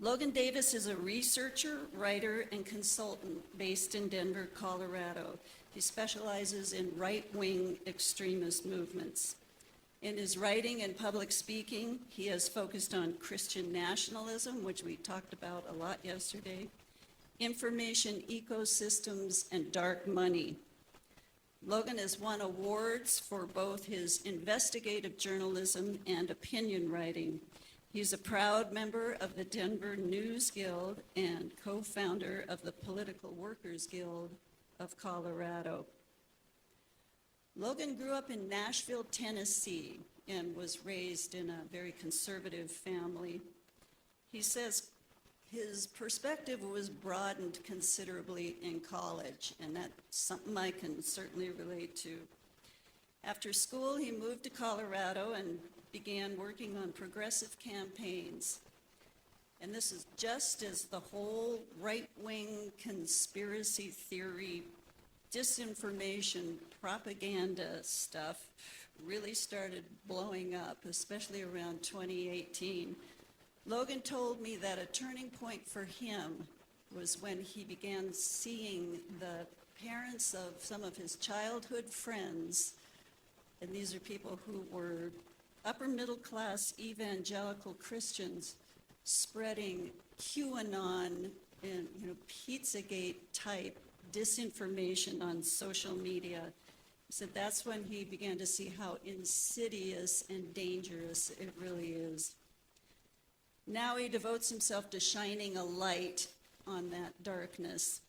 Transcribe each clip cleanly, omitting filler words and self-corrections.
Logan Davis is a researcher, writer, and consultant based in Denver, Colorado. He specializes in right-wing extremist movements. In his writing and public speaking, he has focused on Christian nationalism, which we talked about a lot yesterday, information ecosystems, and dark money. Logan has won awards for both his investigative journalism and opinion writing. He's a proud member of the Denver News Guild and co-founder of the Political Workers Guild of Colorado. Logan grew up in Nashville, Tennessee, and was raised in a very conservative family. He says his perspective was broadened considerably in college, and that's something I can certainly relate to. After school, he moved to Colorado and began working on progressive campaigns. And this is just as the whole right-wing conspiracy theory, disinformation, propaganda stuff really started blowing up, especially around 2018. Logan told me that a turning point for him was when he began seeing the parents of some of his childhood friends, and these are people who were upper middle class evangelical Christians, spreading QAnon and Pizzagate type disinformation on social media. He said that's when he began to see how insidious and dangerous it really is. Now he devotes himself to shining a light on that darkness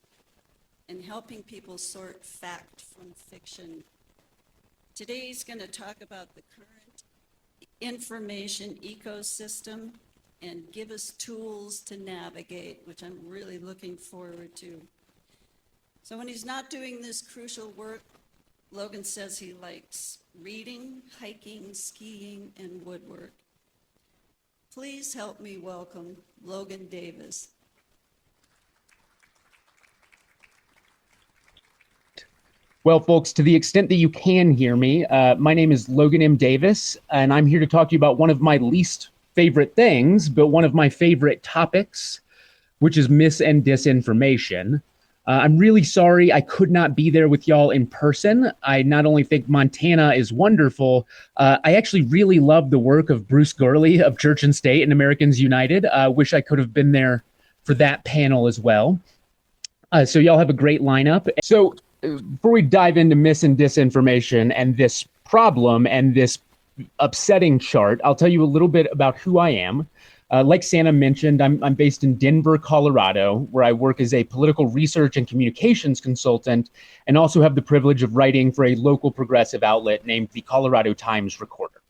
and helping people sort fact from fiction. Today he's going to talk about the current information ecosystem and give us tools to navigate, which I'm really looking forward to. So when he's not doing this crucial work, Logan says he likes reading, hiking, skiing, and woodwork. Please help me welcome Logan Davis. Well, folks, to the extent that you can hear me, my name is Logan M. Davis, and I'm here to talk to you about one of my least favorite things, but one of my favorite topics, which is mis and disinformation. I'm really sorry I could not be there with y'all in person. I not only think Montana is wonderful, I actually really love the work of Bruce Gurley of Church and State and Americans United. Wish I could have been there for that panel as well. So y'all have a great lineup. So before we dive into mis and disinformation and this problem and this upsetting chart, I'll tell you a little bit about who I am. Like Santa mentioned, I'm based in Denver, Colorado, where I work as a political research and communications consultant and also have the privilege of writing for a local progressive outlet named the Colorado Times Recorder.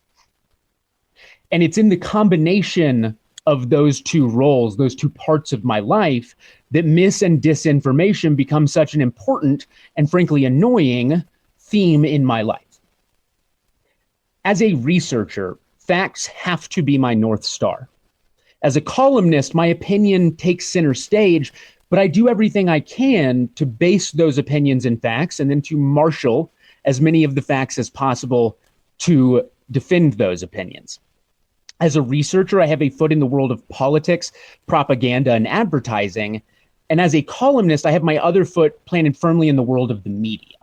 And it's in the combination of those two roles, those two parts of my life, that mis and disinformation become such an important and frankly annoying theme in my life. As a researcher, facts have to be my North Star. As a columnist, my opinion takes center stage, but I do everything I can to base those opinions in facts and then to marshal as many of the facts as possible to defend those opinions. As a researcher, I have a foot in the world of politics, propaganda, and advertising. And as a columnist, I have my other foot planted firmly in the world of the media.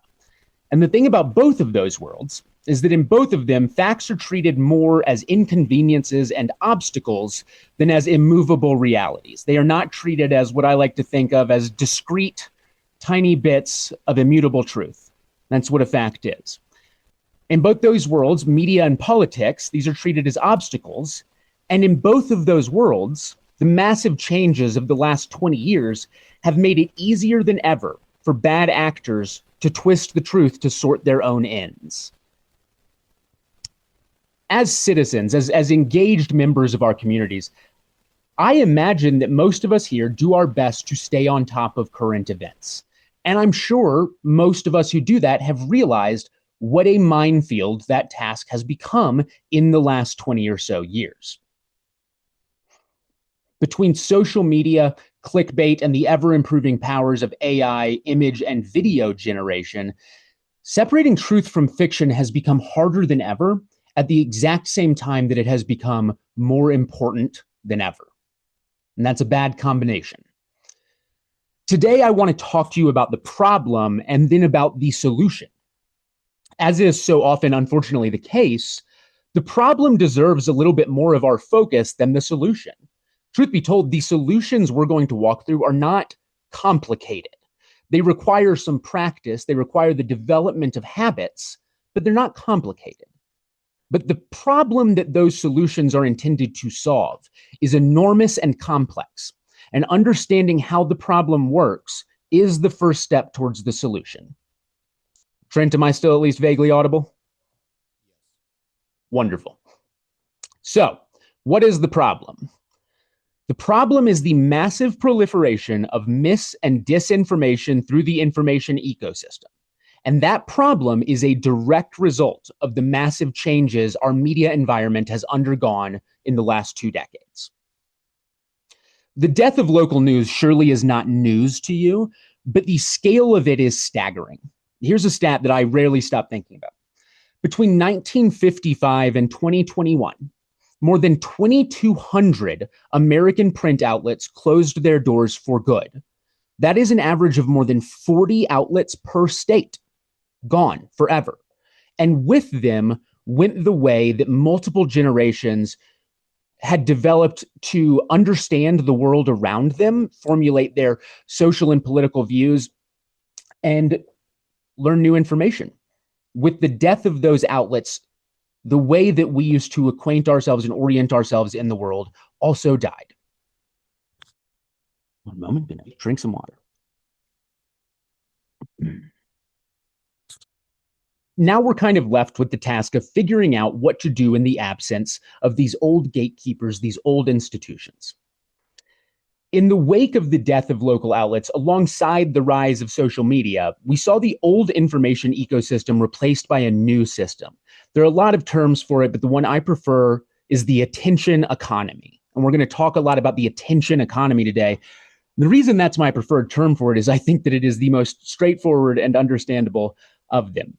And the thing about both of those worlds is that in both of them, facts are treated more as inconveniences and obstacles than as immovable realities. They are not treated as what I like to think of as discrete, tiny bits of immutable truth. That's what a fact is. In both those worlds, media and politics, these are treated as obstacles. And in both of those worlds, the massive changes of the last 20 years have made it easier than ever for bad actors to twist the truth to sort their own ends. As citizens, as engaged members of our communities, I imagine that most of us here do our best to stay on top of current events. And I'm sure most of us who do that have realized what a minefield that task has become in the last 20 or so years. Between social media, clickbait, and the ever-improving powers of AI, image, and video generation, separating truth from fiction has become harder than ever at the exact same time that it has become more important than ever. and that's a bad combination. Today, I want to talk to you about the problem and then about the solution. As is so often, unfortunately, the case, the problem deserves a little bit more of our focus than the solution. Truth be told, the solutions we're going to walk through are not complicated. They require some practice, they require the development of habits, but they're not complicated. But the problem that those solutions are intended to solve is enormous and complex. And understanding how the problem works is the first step towards the solution. Trent, am I still at least vaguely audible? Wonderful. So, what is the problem? The problem is the massive proliferation of mis- and disinformation through the information ecosystem. And that problem is a direct result of the massive changes our media environment has undergone in the last 2 decades. The death of local news surely is not news to you, but the scale of it is staggering. Here's a stat that I rarely stop thinking about. Between 1955 and 2021, more than 2,200 American print outlets closed their doors for good. That is an average of more than 40 outlets per state, gone forever. And with them went the way that multiple generations had developed to understand the world around them, formulate their social and political views, and learn new information. With the death of those outlets, the way that we used to acquaint ourselves and orient ourselves in the world also died. One moment, gonna drink some water. Now we're kind of left with the task of figuring out what to do in the absence of these old gatekeepers, these old institutions. In the wake of the death of local outlets, alongside the rise of social media, we saw the old information ecosystem replaced by a new system. There are a lot of terms for it, but the one I prefer is the attention economy. And we're going to talk a lot about the attention economy today. The reason that's my preferred term for it is I think that it is the most straightforward and understandable of them.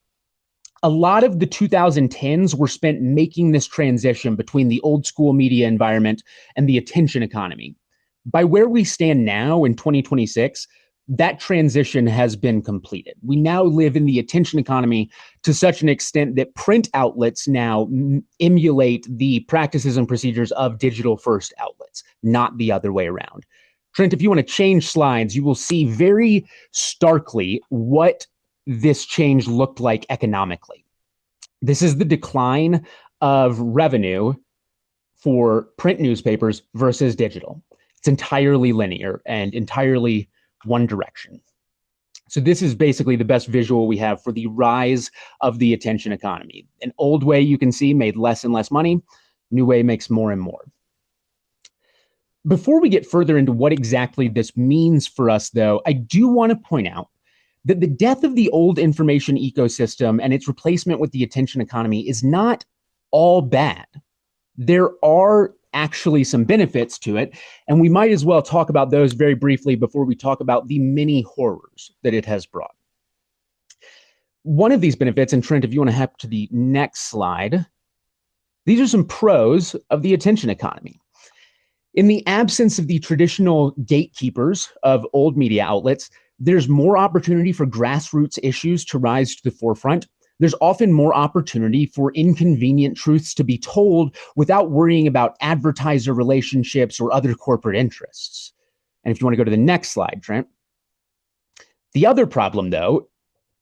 A lot of the 2010s were spent making this transition between the old school media environment and the attention economy. By where we stand now in 2026, that transition has been completed. We now live in the attention economy to such an extent that print outlets now emulate the practices and procedures of digital first outlets, not the other way around. Trent, if you want to change slides, you will see very starkly what this change looked like economically. This is the decline of revenue for print newspapers versus digital. It's entirely linear and entirely one direction. So this is basically the best visual we have for the rise of the attention economy. An old way, you can see, made less and less money. New way makes more and more. Before we get further into what exactly this means for us, though, I do want to point out that the death of the old information ecosystem and its replacement with the attention economy is not all bad. There are actually some benefits to it, and we might as well talk about those very briefly before we talk about the many horrors that it has brought. One of these benefits, and Trent, if you want to hop to the next slide, these are some pros of the attention economy. In the absence of the traditional gatekeepers of old media outlets, there's more opportunity for grassroots issues to rise to the forefront. There's often more opportunity for inconvenient truths to be told without worrying about advertiser relationships or other corporate interests. And if you want to go to the next slide, Trent. The other problem, though,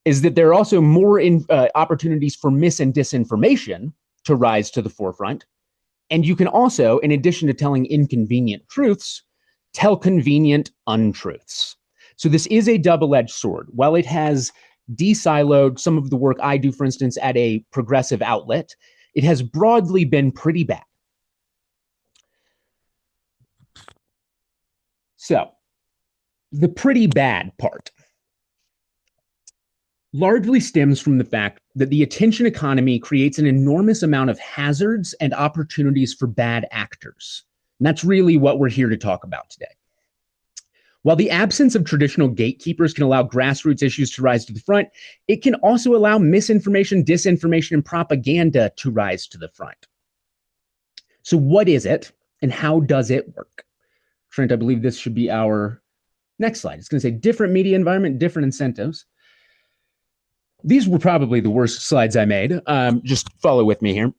is that there are also more opportunities for mis and disinformation to rise to the forefront. And you can also, in addition to telling inconvenient truths, tell convenient untruths. So this is a double-edged sword. While it has de-siloed some of the work I do, for instance, at a progressive outlet, it has broadly been pretty bad. So, the pretty bad part largely stems from the fact that the attention economy creates an enormous amount of hazards and opportunities for bad actors. And that's really what we're here to talk about today. While the absence of traditional gatekeepers can allow grassroots issues to rise to the front, it can also allow misinformation, disinformation, and propaganda to rise to the front. So what is it, and how does it work? Trent, I believe this should be our next slide. It's going to say different media environment, different incentives. These were probably the worst slides I made. Just follow with me here.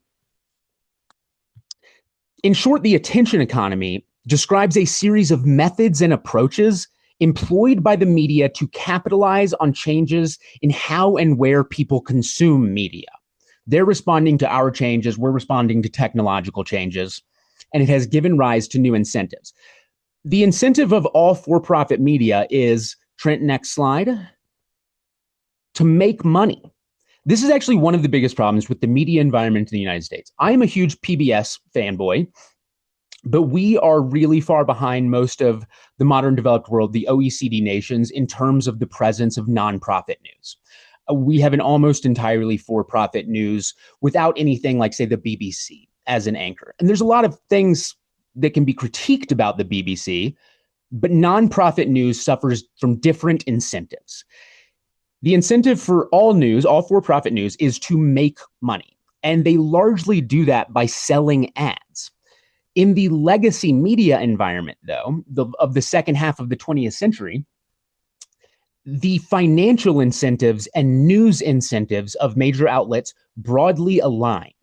In short, the attention economy describes a series of methods and approaches employed by the media to capitalize on changes in how and where people consume media. They're responding to our changes, we're responding to technological changes, and it has given rise to new incentives. The incentive of all for-profit media is, Trent, next slide, to make money. This is actually one of the biggest problems with the media environment in the United States. I am a huge PBS fanboy, but we are really far behind most of the modern developed world, the OECD nations, in terms of the presence of nonprofit news. We have an almost entirely for-profit news without anything like, say, the BBC as an anchor. And there's a lot of things that can be critiqued about the BBC, but nonprofit news suffers from different incentives. The incentive for all news, all for-profit news, is to make money. And they largely do that by selling ads. In the legacy media environment, though, of the second half of the 20th century, the financial incentives and news incentives of major outlets broadly aligned.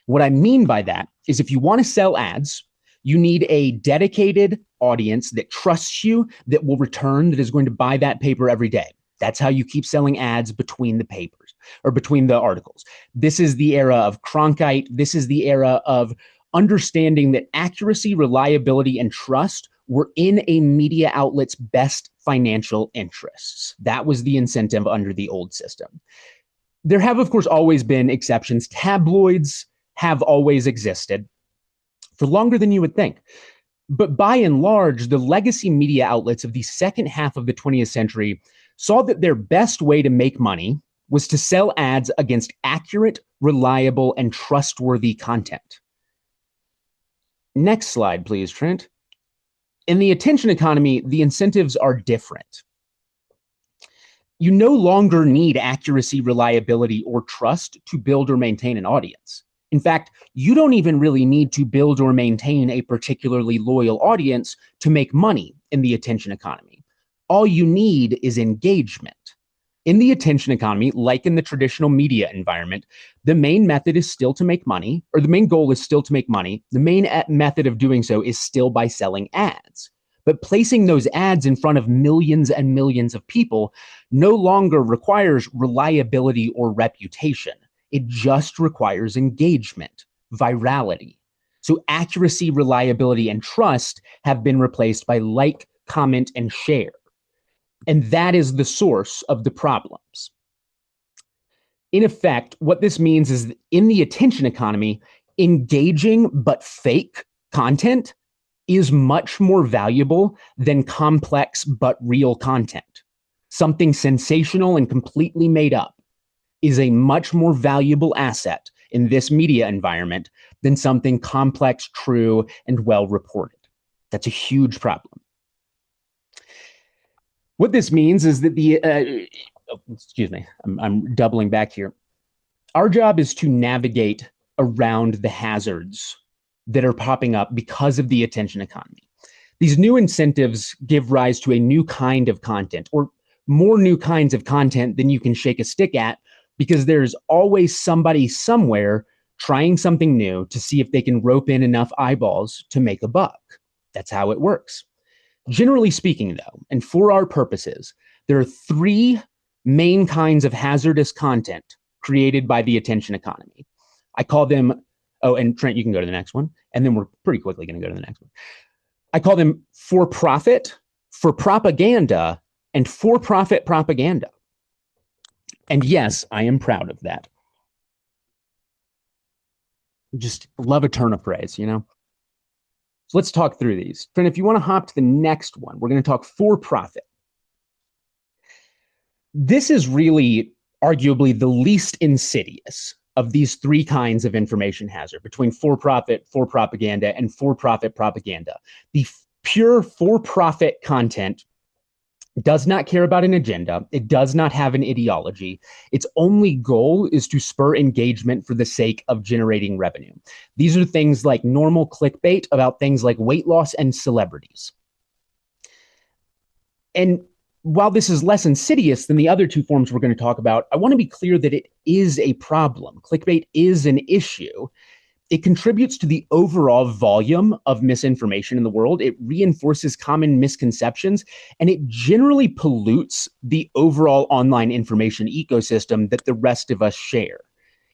What I mean by that is if you want to sell ads, you need a dedicated audience that trusts you, that will return, that is going to buy that paper every day. That's how you keep selling ads between the papers or between the articles. This is the era of Cronkite. This is the era of understanding that accuracy, reliability, and trust were in a media outlet's best financial interests. That was the incentive under the old system. There have, of course, always been exceptions. Tabloids have always existed for longer than you would think. But by and large, the legacy media outlets of the second half of the 20th century saw that their best way to make money was to sell ads against accurate, reliable, and trustworthy content. Next slide, please, Trent. In the attention economy, the incentives are different. You no longer need accuracy, reliability, or trust to build or maintain an audience. In fact, you don't even really need to build or maintain a particularly loyal audience to make money in the attention economy. All you need is engagement. In the attention economy, like in the traditional media environment, the main method is still to make money, or the main goal is still to make money. The main method of doing so is still by selling ads. But placing those ads in front of millions and millions of people no longer requires reliability or reputation. It just requires engagement, virality. So accuracy, reliability, and trust have been replaced by like, comment, and share. And that is the source of the problems. In effect, what this means is that in the attention economy, engaging but fake content is much more valuable than complex but real content. Something sensational and completely made up is a much more valuable asset in this media environment than something complex, true, and well reported. That's a huge problem. What this means is that I'm doubling back here. Our job is to navigate around the hazards that are popping up because of the attention economy. These new incentives give rise to a new kind of content, or more new kinds of content than you can shake a stick at, because there's always somebody somewhere trying something new to see if they can rope in enough eyeballs to make a buck. That's how it works. Generally speaking, though, and for our purposes, there are three main kinds of hazardous content created by the attention economy. I call them, oh, and Trent, you can go to the next one, and then we're pretty quickly going to go to the next one. I call them for profit, for propaganda, and for-profit propaganda. And yes, I am proud of that. Just love a turn of praise, you know? So let's talk through these. Trent, if you want to hop to the next one, we're going to talk for-profit. This is really arguably the least insidious of these three kinds of information hazard between for-profit, for propaganda, and for-profit propaganda. The pure for-profit content does not care about an agenda. It does not have an ideology. Its only goal is to spur engagement for the sake of generating revenue. These are things like normal clickbait about things like weight loss and celebrities. And while this is less insidious than the other two forms we're going to talk about, I want to be clear that it is a problem. Clickbait is an issue. It contributes to the overall volume of misinformation in the world. It reinforces common misconceptions, and it generally pollutes the overall online information ecosystem that the rest of us share.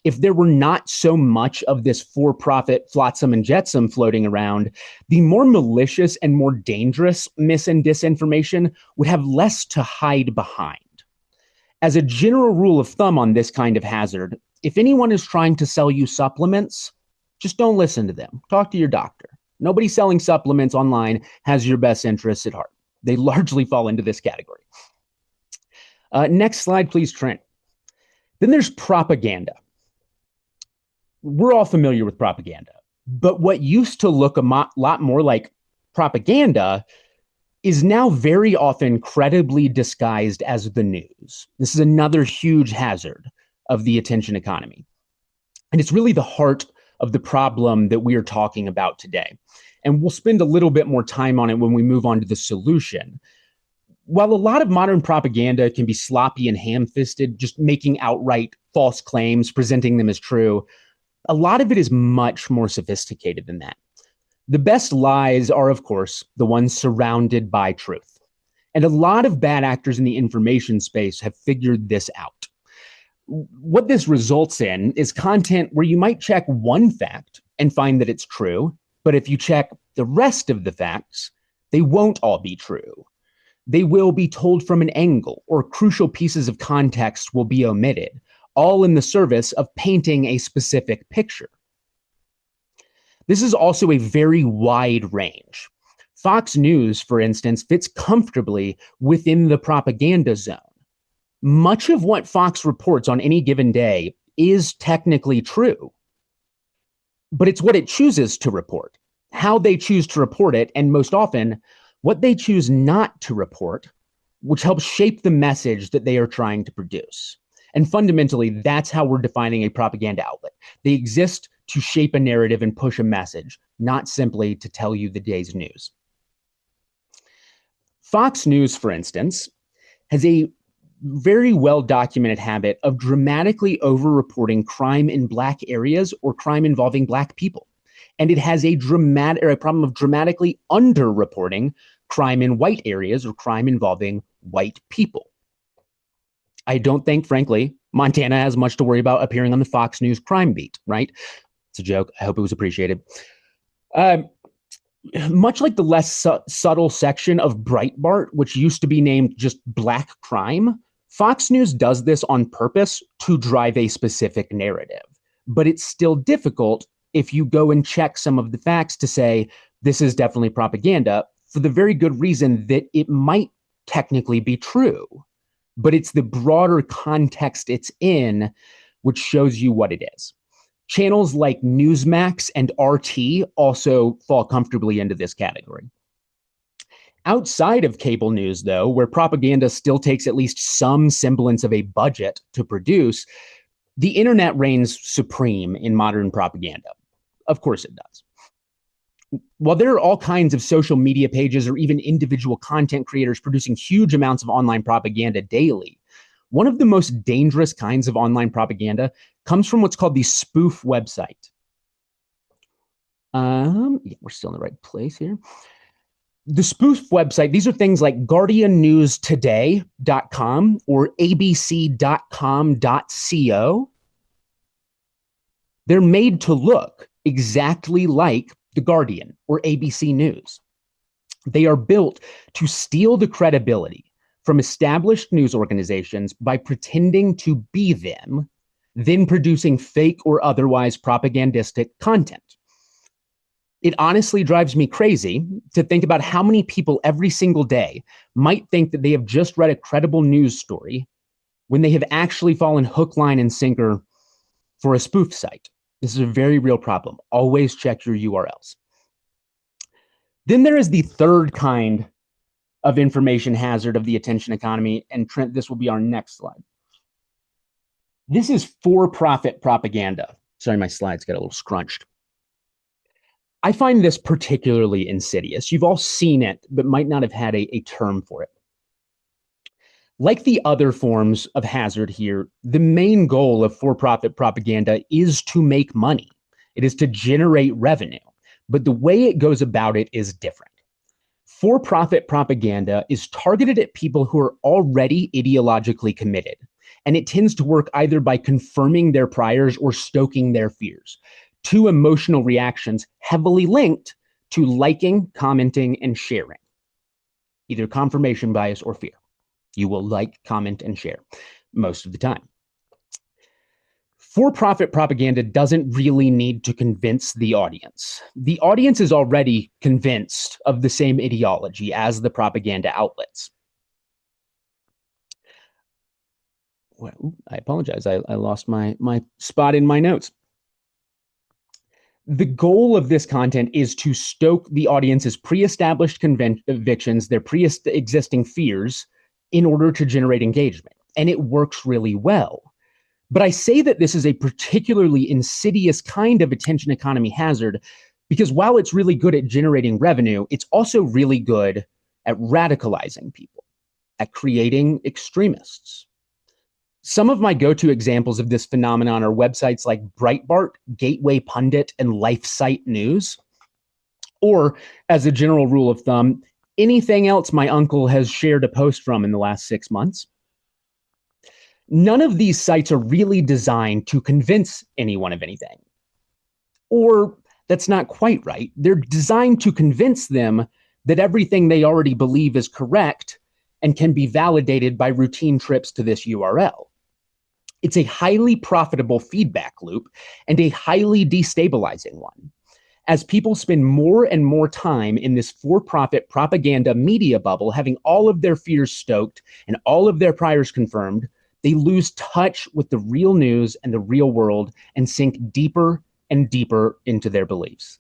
If there were not so much of this for-profit flotsam and jetsam floating around, the more malicious and more dangerous mis and disinformation would have less to hide behind. As a general rule of thumb on this kind of hazard, if anyone is trying to sell you supplements, just don't listen to them. Talk to your doctor. Nobody selling supplements online has your best interests at heart. They largely fall into this category. Next slide, please, Trent. Then there's propaganda. We're all familiar with propaganda, but what used to look a lot more like propaganda is now very often credibly disguised as the news. This is another huge hazard of the attention economy. And it's really the heart of the problem that we are talking about today. And we'll spend a little bit more time on it when we move on to the solution. While a lot of modern propaganda can be sloppy and ham-fisted, just making outright false claims, presenting them as true, a lot of it is much more sophisticated than that. The best lies are, of course, the ones surrounded by truth. And a lot of bad actors in the information space have figured this out. What this results in is content where you might check one fact and find that it's true, but if you check the rest of the facts, they won't all be true. They will be told from an angle, or crucial pieces of context will be omitted, all in the service of painting a specific picture. This is also a very wide range. Fox News, for instance, fits comfortably within the propaganda zone. Much of what Fox reports on any given day is technically true, but it's what it chooses to report, how they choose to report it, and most often, what they choose not to report, which helps shape the message that they are trying to produce. And fundamentally, that's how we're defining a propaganda outlet. They exist to shape a narrative and push a message, not simply to tell you the day's news. Fox News, for instance, has a very well-documented habit of dramatically over-reporting crime in Black areas or crime involving Black people. And it has a problem of dramatically under-reporting crime in white areas or crime involving white people. I don't think, frankly, Montana has much to worry about appearing on the Fox News crime beat, right? It's a joke. I hope it was appreciated. Much like the less subtle section of Breitbart, which used to be named just Black crime, Fox News does this on purpose to drive a specific narrative. But it's still difficult if you go and check some of the facts to say, this is definitely propaganda, for the very good reason that it might technically be true. But it's the broader context it's in which shows you what it is. Channels like Newsmax and RT also fall comfortably into this category. Outside of cable news, though, where propaganda still takes at least some semblance of a budget to produce, the internet reigns supreme in modern propaganda. Of course it does. While there are all kinds of social media pages or even individual content creators producing huge amounts of online propaganda daily, one of the most dangerous kinds of online propaganda comes from what's called the spoof website. Yeah, we're still in the right place here. The spoof website, these are things like guardiannewstoday.com or abc.com.co. They're made to look exactly like The Guardian or ABC News. They are built to steal the credibility from established news organizations by pretending to be them, then producing fake or otherwise propagandistic content. It honestly drives me crazy to think about how many people every single day might think that they have just read a credible news story when they have actually fallen hook, line, and sinker for a spoof site. This is a very real problem. Always check your URLs. Then there is the third kind of information hazard of the attention economy. And Trent, this will be our next slide. This is for-profit propaganda. Sorry, my slides got a little scrunched. I find this particularly insidious. You've all seen it, but might not have had a term for it. Like the other forms of hazard here, the main goal of for-profit propaganda is to make money. It is to generate revenue, but the way it goes about it is different. For-profit propaganda is targeted at people who are already ideologically committed, and it tends to work either by confirming their priors or stoking their fears, two emotional reactions heavily linked to liking, commenting, and sharing, either confirmation bias or fear. You will like, comment, and share most of the time. For-profit propaganda doesn't really need to convince the audience. The audience is already convinced of the same ideology as the propaganda outlets. Well, I apologize. I lost my spot in my notes. The goal of this content is to stoke the audience's pre-established convictions, their pre-existing fears, in order to generate engagement. And it works really well. But I say that this is a particularly insidious kind of attention economy hazard because while it's really good at generating revenue, it's also really good at radicalizing people, at creating extremists. Some of my go-to examples of this phenomenon are websites like Breitbart, Gateway Pundit, and LifeSite News. Or, as a general rule of thumb, anything else my uncle has shared a post from in the last 6 months. None of these sites are really designed to convince anyone of anything. Or that's not quite right. They're designed to convince them that everything they already believe is correct and can be validated by routine trips to this URL. It's a highly profitable feedback loop and a highly destabilizing one. As people spend more and more time in this for-profit propaganda media bubble, having all of their fears stoked and all of their priors confirmed, they lose touch with the real news and the real world and sink deeper and deeper into their beliefs.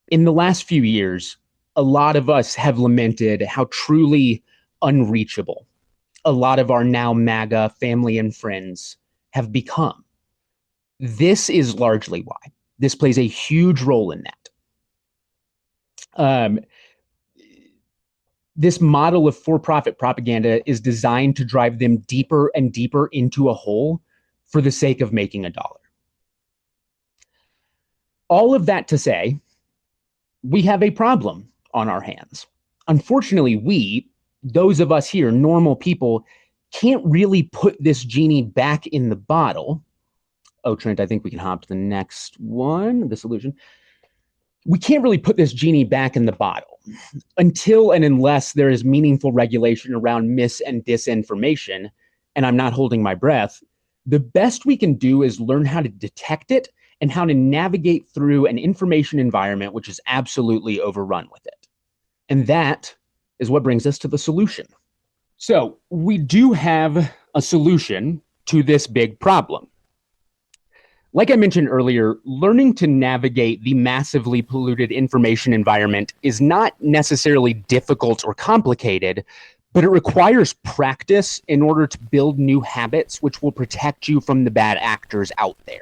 In the last few years, a lot of us have lamented how truly unreachable a lot of our now MAGA family and friends have become. This is largely why. This plays a huge role in that. This model of for-profit propaganda is designed to drive them deeper and deeper into a hole for the sake of making a dollar. All of that to say, we have a problem on our hands. Unfortunately, we, those of us here, normal people, can't really put this genie back in the bottle. Oh, Trent, I think we can hop to the next one, the solution. We can't really put this genie back in the bottle until and unless there is meaningful regulation around mis and disinformation, and I'm not holding my breath. The best we can do is learn how to detect it and how to navigate through an information environment which is absolutely overrun with it. And that is what brings us to the solution. So we do have a solution to this big problem. Like I mentioned earlier, learning to navigate the massively polluted information environment is not necessarily difficult or complicated, but it requires practice in order to build new habits which will protect you from the bad actors out there.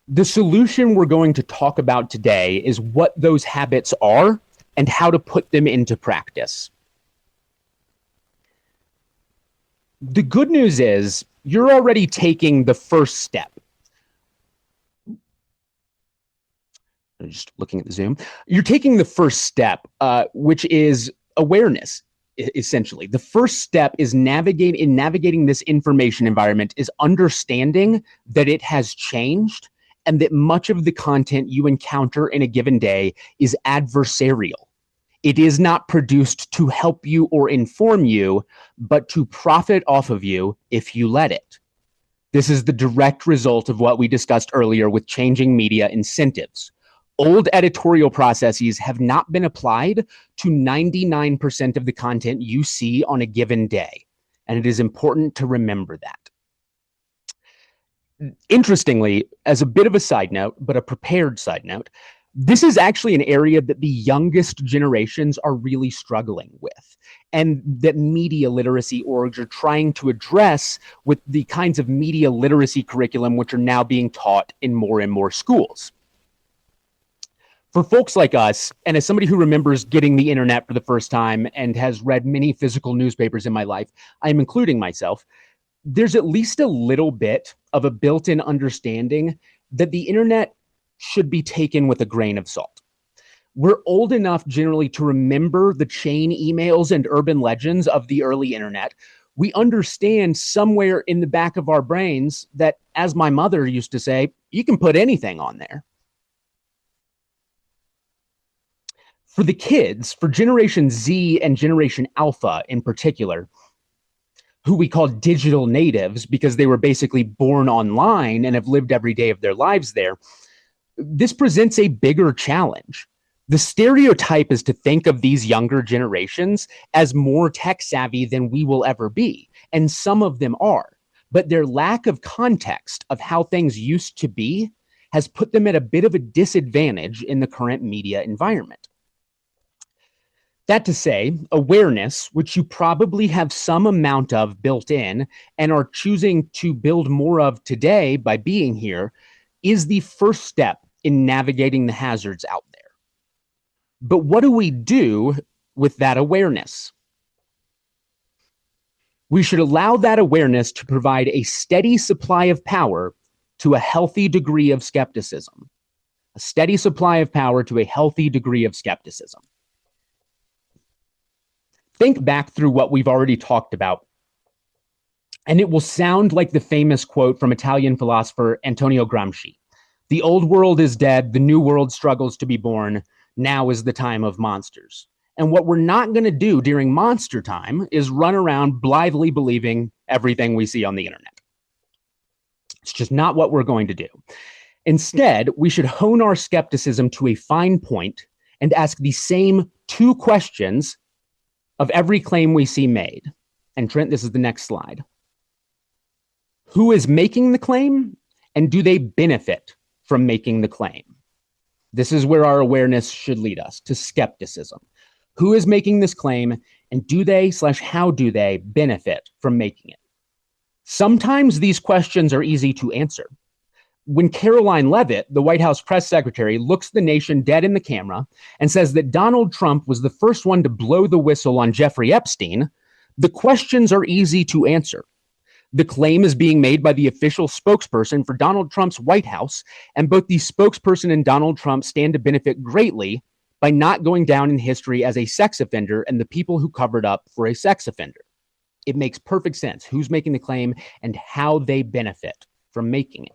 The solution we're going to talk about today is what those habits are and how to put them into practice. The good news is you're already taking the first step. I'm just looking at the Zoom. You're taking the first step, which is awareness, essentially. The first step is navigating this information environment is understanding that it has changed and that much of the content you encounter in a given day is adversarial. It is not produced to help you or inform you, but to profit off of you if you let it. This is the direct result of what we discussed earlier with changing media incentives. Old editorial processes have not been applied to 99% of the content you see on a given day, and it is important to remember that. Interestingly, as a bit of a side note, but a prepared side note, this is actually an area that the youngest generations are really struggling with, and that media literacy orgs are trying to address with the kinds of media literacy curriculum which are now being taught in more and more schools. For folks like us, and as somebody who remembers getting the internet for the first time and has read many physical newspapers in my life, I'm including myself, there's at least a little bit of a built-in understanding that the internet should be taken with a grain of salt. We're old enough generally to remember the chain emails and urban legends of the early internet. We understand somewhere in the back of our brains that, as my mother used to say, you can put anything on there. For the kids, for Generation Z and Generation Alpha in particular, who we call digital natives because they were basically born online and have lived every day of their lives there, this presents a bigger challenge. The stereotype is to think of these younger generations as more tech savvy than we will ever be, and some of them are, but their lack of context of how things used to be has put them at a bit of a disadvantage in the current media environment. That to say, awareness, which you probably have some amount of built in and are choosing to build more of today by being here, is the first step in navigating the hazards out there. But what do we do with that awareness? We should allow that awareness to provide a steady supply of power to a healthy degree of skepticism. A steady supply of power to a healthy degree of skepticism. Think back through what we've already talked about, and it will sound like the famous quote from Italian philosopher Antonio Gramsci. The old world is dead, the new world struggles to be born, now is the time of monsters. And what we're not going to do during monster time is run around blithely believing everything we see on the internet. It's just not what we're going to do. Instead, we should hone our skepticism to a fine point and ask the same two questions of every claim we see made. And Trent, this is the next slide. Who is making the claim, and do they benefit from making the claim? This is where our awareness should lead us, to skepticism. Who is making this claim, and do they/how do they benefit from making it? Sometimes these questions are easy to answer. When Caroline Leavitt, the White House press secretary, looks the nation dead in the camera and says that Donald Trump was the first one to blow the whistle on Jeffrey Epstein, the questions are easy to answer. The claim is being made by the official spokesperson for Donald Trump's White House, and both the spokesperson and Donald Trump stand to benefit greatly by not going down in history as a sex offender and the people who covered up for a sex offender. It makes perfect sense who's making the claim and how they benefit from making it.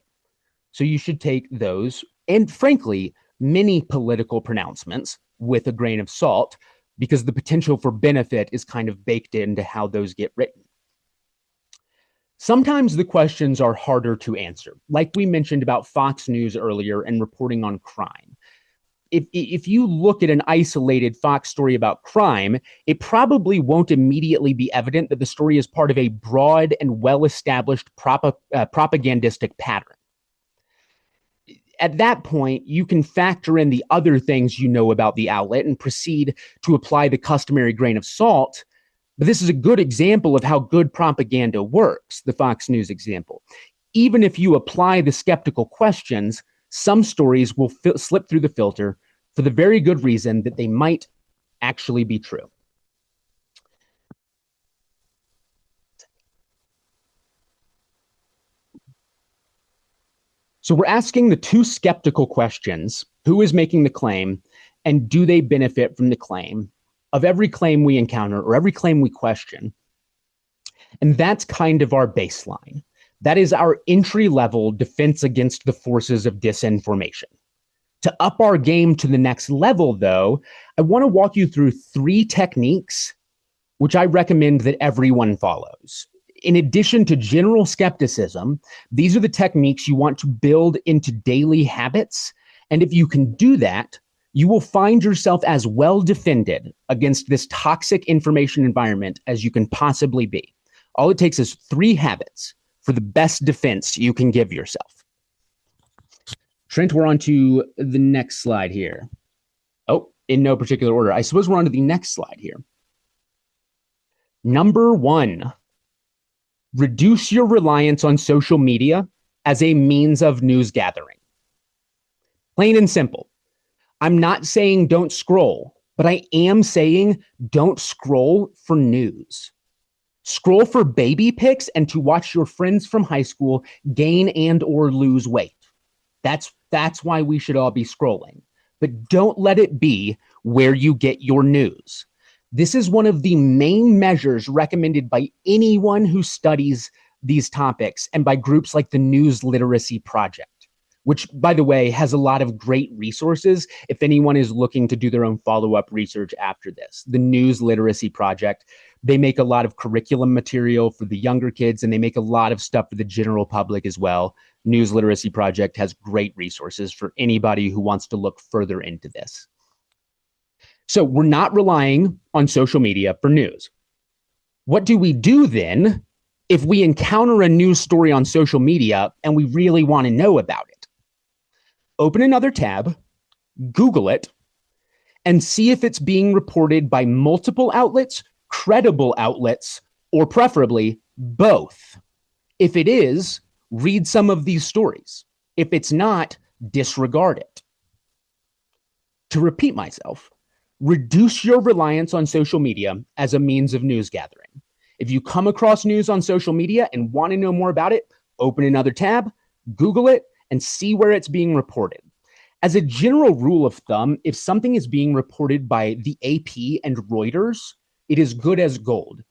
So you should take those, and frankly, many political pronouncements with a grain of salt, because the potential for benefit is kind of baked into how those get written. Sometimes the questions are harder to answer, like we mentioned about Fox News earlier and reporting on crime. If you look at an isolated Fox story about crime, it probably won't immediately be evident that the story is part of a broad and well-established propagandistic pattern. At that point, you can factor in the other things you know about the outlet and proceed to apply the customary grain of salt. But this is a good example of how good propaganda works, the Fox News example. Even if you apply the skeptical questions, some stories will slip through the filter for the very good reason that they might actually be true. So we're asking the two skeptical questions: who is making the claim, and do they benefit from the claim, of every claim we encounter or every claim we question. And that's kind of our baseline. That is our entry-level defense against the forces of disinformation. To up our game to the next level, though, I want to walk you through 3 techniques which I recommend that everyone follows. In addition to general skepticism, these are the techniques you want to build into daily habits. And if you can do that, you will find yourself as well defended against this toxic information environment as you can possibly be. All it takes is 3 habits for the best defense you can give yourself. Trent, we're on to the next slide here. Oh, in no particular order. I suppose we're on to the next slide here. Number 1, reduce your reliance on social media as a means of news gathering. Plain and simple. I'm not saying don't scroll, but I am saying don't scroll for news. Scroll for baby pics and to watch your friends from high school gain and or lose weight. That's why we should all be scrolling. But don't let it be where you get your news. This is one of the main measures recommended by anyone who studies these topics and by groups like the News Literacy Project, which, by the way, has a lot of great resources if anyone is looking to do their own follow-up research after this. The News Literacy Project, they make a lot of curriculum material for the younger kids, and they make a lot of stuff for the general public as well. News Literacy Project has great resources for anybody who wants to look further into this. So we're not relying on social media for news. What do we do then if we encounter a news story on social media and we really want to know about it? Open another tab, Google it, and see if it's being reported by multiple outlets, credible outlets, or preferably both. If it is, read some of these stories. If it's not, disregard it. To repeat myself, reduce your reliance on social media as a means of news gathering. If you come across news on social media and want to know more about it, open another tab, Google it, and see where it's being reported. As a general rule of thumb, if something is being reported by the AP and Reuters, it is good as gold.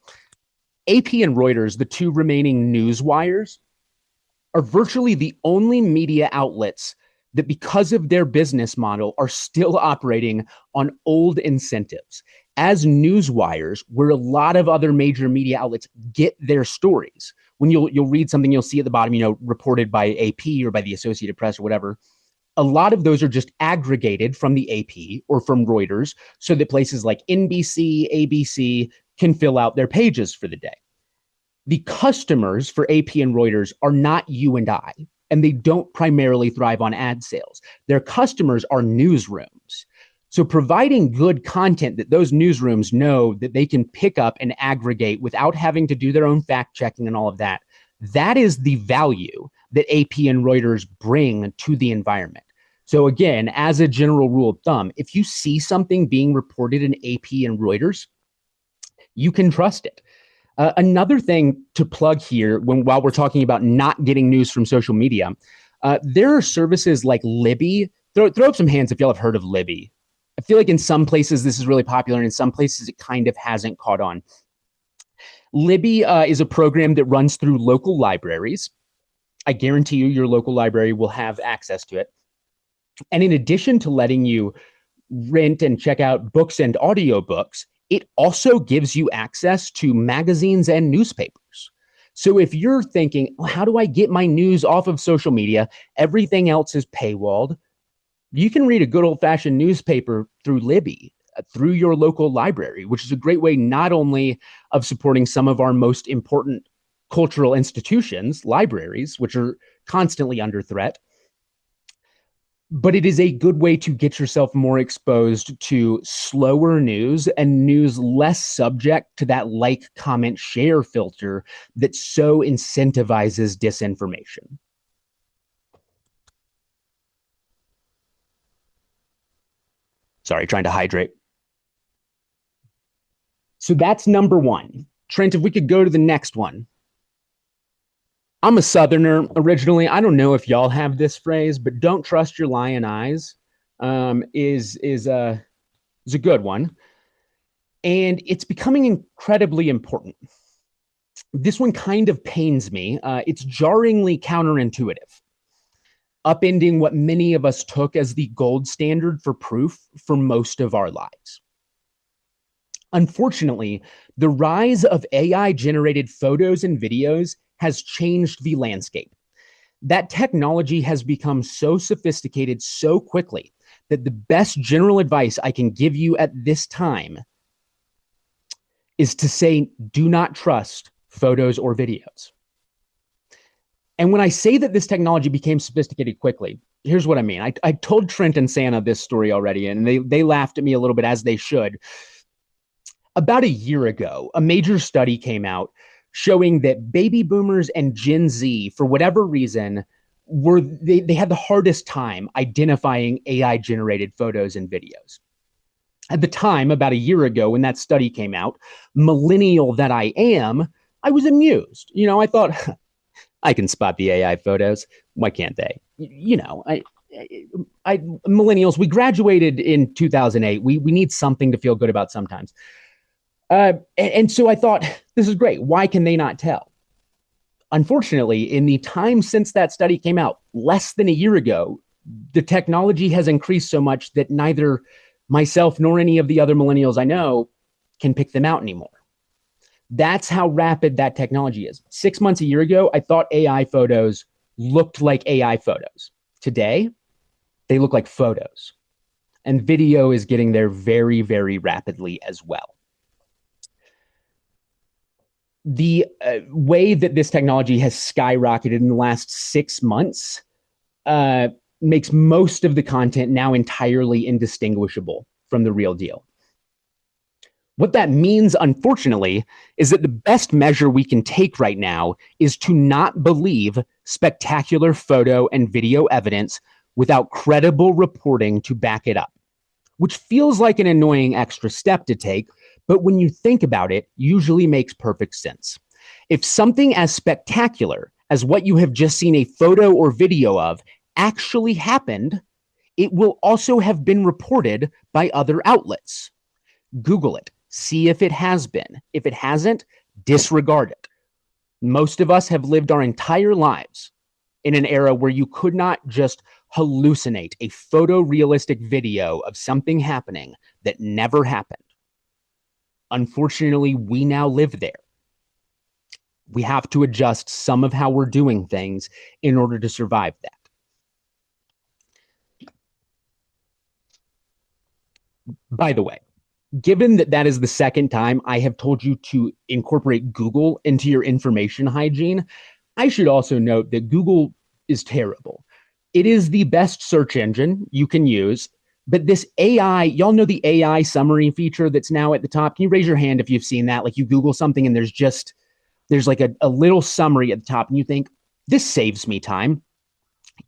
AP and Reuters, the two remaining news wires, are virtually the only media outlets that, because of their business model, are still operating on old incentives. As news wires, where a lot of other major media outlets get their stories, when you'll read something, you'll see at the bottom, reported by AP or by the Associated Press or whatever. A lot of those are just aggregated from the AP or from Reuters so that places like NBC, ABC can fill out their pages for the day. The customers for AP and Reuters are not you and I, and they don't primarily thrive on ad sales. Their customers are newsrooms. So providing good content that those newsrooms know that they can pick up and aggregate without having to do their own fact checking and all of that, that is the value that AP and Reuters bring to the environment. So again, as a general rule of thumb, if you see something being reported in AP and Reuters, you can trust it. Another thing to plug here, while we're talking about not getting news from social media, there are services like Libby. Throw up some hands if y'all have heard of Libby. I feel like in some places this is really popular, and in some places it kind of hasn't caught on. Libby is a program that runs through local libraries. I guarantee you your local library will have access to it. And in addition to letting you rent and check out books and audiobooks, it also gives you access to magazines and newspapers. So if you're thinking, well, how do I get my news off of social media? Everything else is paywalled. You can read a good old-fashioned newspaper through Libby, through your local library, which is a great way not only of supporting some of our most important cultural institutions, libraries, which are constantly under threat, but it is a good way to get yourself more exposed to slower news and news less subject to that like, comment, share filter that so incentivizes disinformation. Sorry, trying to hydrate. So that's number one. Trent, if we could go to the next one. I'm a Southerner originally. I don't know if y'all have this phrase, but "don't trust your lion eyes" is a good one, and it's becoming incredibly important. This one kind of pains me. It's jarringly counterintuitive, upending what many of us took as the gold standard for proof for most of our lives. Unfortunately, the rise of AI-generated photos and videos has changed the landscape. That technology has become so sophisticated so quickly that the best general advice I can give you at this time is to say, do not trust photos or videos. And when I say that this technology became sophisticated quickly, here's what I mean. I told Trent and Santa this story already, and they laughed at me a little bit, as they should. About a year ago, a major study came out showing that baby boomers and Gen Z, for whatever reason, they had the hardest time identifying AI generated photos and videos. At the time, about a year ago, when that study came out, millennial that I am, I was amused. I thought, I can spot the AI photos. Why can't they? Millennials, we graduated in 2008. We need something to feel good about sometimes. And so I thought, this is great. Why can they not tell? Unfortunately, in the time since that study came out, less than a year ago, the technology has increased so much that neither myself nor any of the other millennials I know can pick them out anymore. That's how rapid that technology is. 6 months, a year ago, I thought AI photos looked like AI photos. Today, they look like photos. And video is getting there very, very rapidly as well. The way that this technology has skyrocketed in the last 6 months makes most of the content now entirely indistinguishable from the real deal. What that means, unfortunately, is that the best measure we can take right now is to not believe spectacular photo and video evidence without credible reporting to back it up, which feels like an annoying extra step to take, but when you think about it, usually makes perfect sense. If something as spectacular as what you have just seen a photo or video of actually happened, it will also have been reported by other outlets. Google it. See if it has been. If it hasn't, disregard it. Most of us have lived our entire lives in an era where you could not just hallucinate a photorealistic video of something happening that never happened. Unfortunately, we now live there. We have to adjust some of how we're doing things in order to survive that. By the way, given that that is the second time I have told you to incorporate Google into your information hygiene, I should also note that Google is terrible. It is the best search engine you can use, but this AI, y'all know the AI summary feature that's now at the top. Can you raise your hand if you've seen that? Like you Google something and there's like a little summary at the top and you think, this saves me time.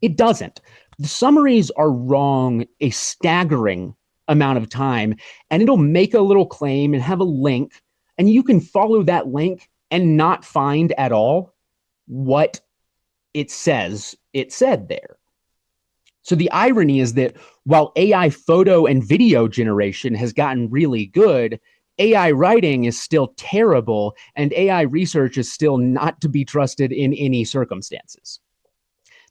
It doesn't. The summaries are wrong a staggering amount of time, and it'll make a little claim and have a link, and you can follow that link and not find at all what it says it said there. So the irony is that while AI photo and video generation has gotten really good, AI writing is still terrible, and AI research is still not to be trusted in any circumstances.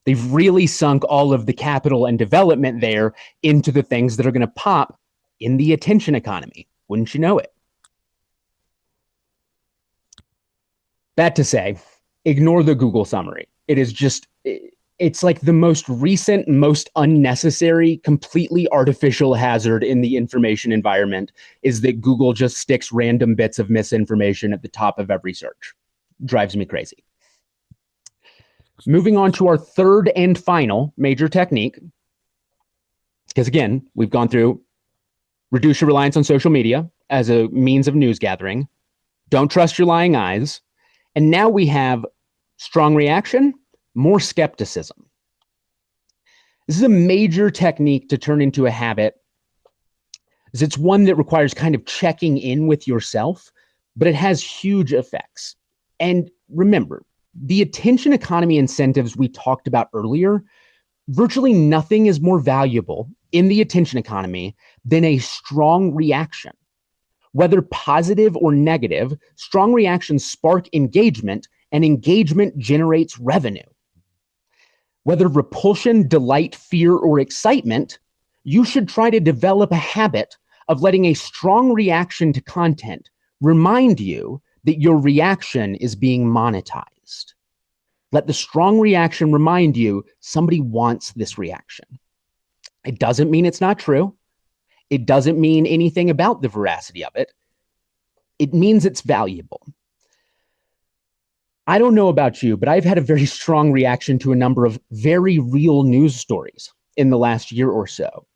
They've really sunk all of the capital and development there into the things that are going to pop in the attention economy. Wouldn't you know it? That to say, ignore the Google summary. It is just, it's like the most recent, most unnecessary, completely artificial hazard in the information environment is that Google just sticks random bits of misinformation at the top of every search. Drives me crazy. Moving on to our third and final major technique, because again, we've gone through reduce your reliance on social media as a means of news gathering, don't trust your lying eyes, and now we have strong reaction, more skepticism. This is a major technique to turn into a habit, as it's one that requires kind of checking in with yourself, but it has huge effects. And remember, the attention economy incentives we talked about earlier, virtually nothing is more valuable in the attention economy than a strong reaction. Whether positive or negative, strong reactions spark engagement, and engagement generates revenue. Whether repulsion, delight, fear, or excitement, you should try to develop a habit of letting a strong reaction to content remind you that your reaction is being monetized. Let the strong reaction remind you somebody wants this reaction. It doesn't mean it's not true. It doesn't mean anything about the veracity of it. It means it's valuable. I don't know about you, but I've had a very strong reaction to a number of very real news stories in the last year or so.